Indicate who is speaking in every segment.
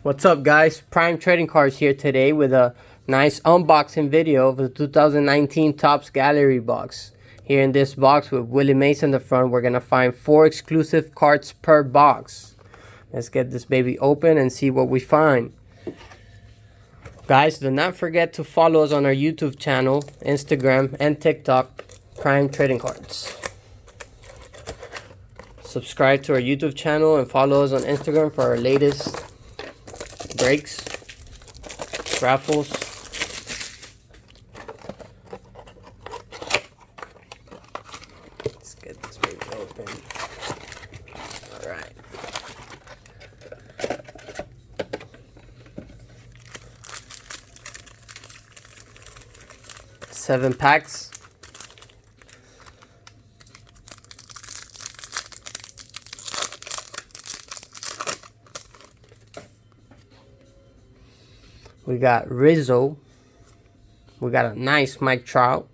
Speaker 1: What's up, guys? Prime Trading Cards here today with a nice unboxing video of the 2019 Topps Gallery box. Here in this box with Willie Mays in the front, we're gonna find 4 exclusive cards per box. Let's get this baby open and see what we find. Guys, do not forget to follow us on our YouTube channel, Instagram, and TikTok, Prime Trading Cards. Subscribe to our YouTube channel and follow us on Instagram for our latest breaks, raffles. Let's get this baby open. Alright. Seven packs. We got Rizzo. We got a nice Mike Trout.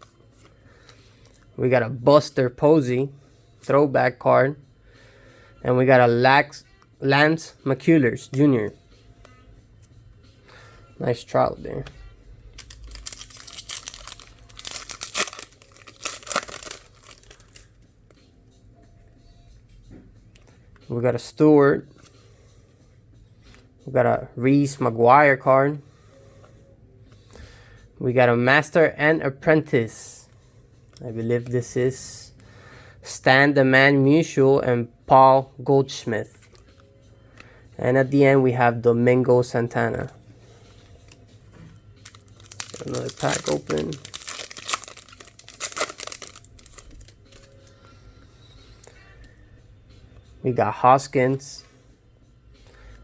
Speaker 1: We got a Buster Posey throwback card. And we got a Lance McCullers Jr. Nice Trout there. We got a Stewart. We got a Reese McGuire card. We got a Master and Apprentice. I believe this is Stan the Man Musial and Paul Goldschmidt. And at the end we have Domingo Santana. Another pack open. We got Hoskins.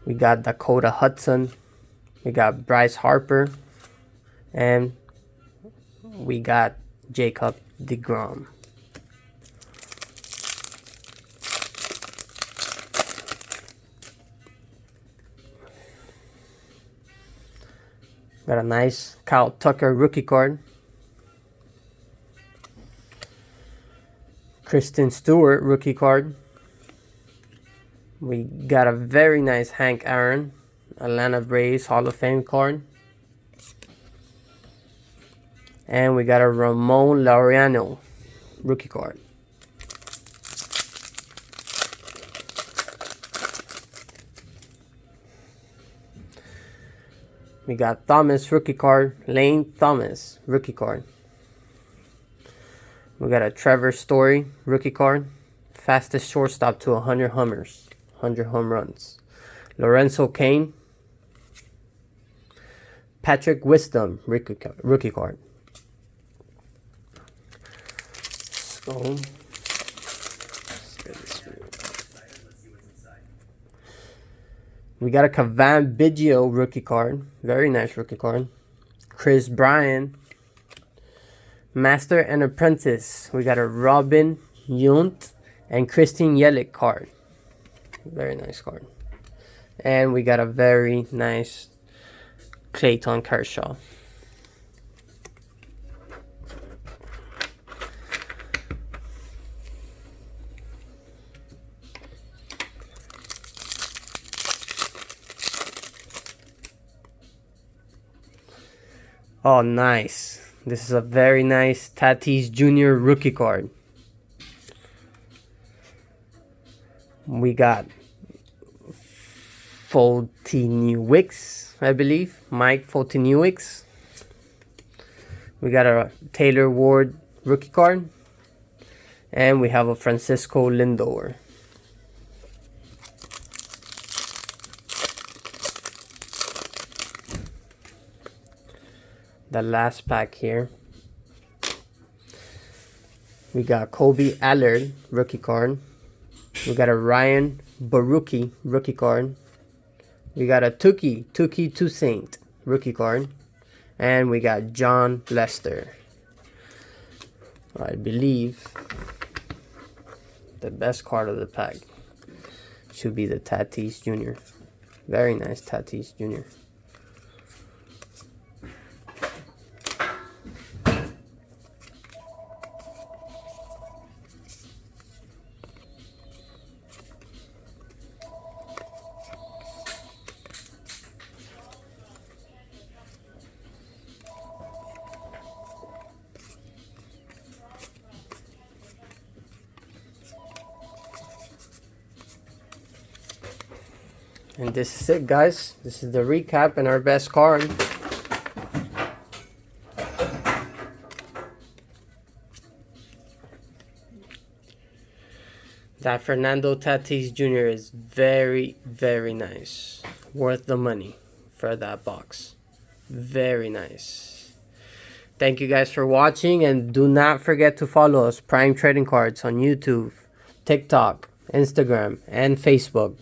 Speaker 1: We got Dakota Hudson. We got Bryce Harper. And we got Jacob deGrom. Got a nice Kyle Tucker rookie card. Kristen Stewart rookie card. We got a very nice Hank Aaron Atlanta Braves Hall of Fame card. And we got a Ramon Laureano rookie card. We got Thomas rookie card, Lane Thomas rookie card. We got a Trevor Story rookie card, fastest shortstop to 100 homers, 100 home runs. Lorenzo Cain, Patrick Wisdom rookie card. We got a Cavan Biggio rookie card. Very nice rookie card. Chris Bryan. Master and Apprentice. We got a Robin Yount and Christine Yelich card. Very nice card. And we got a very nice Clayton Kershaw. Oh, nice. This is a very nice Tatis Jr. rookie card. We got Foltynewicz, I believe. Mike Foltynewicz. We got a Taylor Ward rookie card. And we have a Francisco Lindor. The last pack here. We got Kobe Allard rookie card. We got a Ryan Barucki rookie card. We got a Tuki Toussaint rookie card. And we got John Lester. I believe the best card of the pack should be the Tatis Jr. Very nice Tatis Jr. And this is it, guys. This is the recap and our best card. That Fernando Tatis Jr. is very, very nice. Worth the money for that box. Very nice. Thank you guys for watching, and do not forget to follow us, Prime Trading Cards, on YouTube, TikTok, Instagram, and Facebook.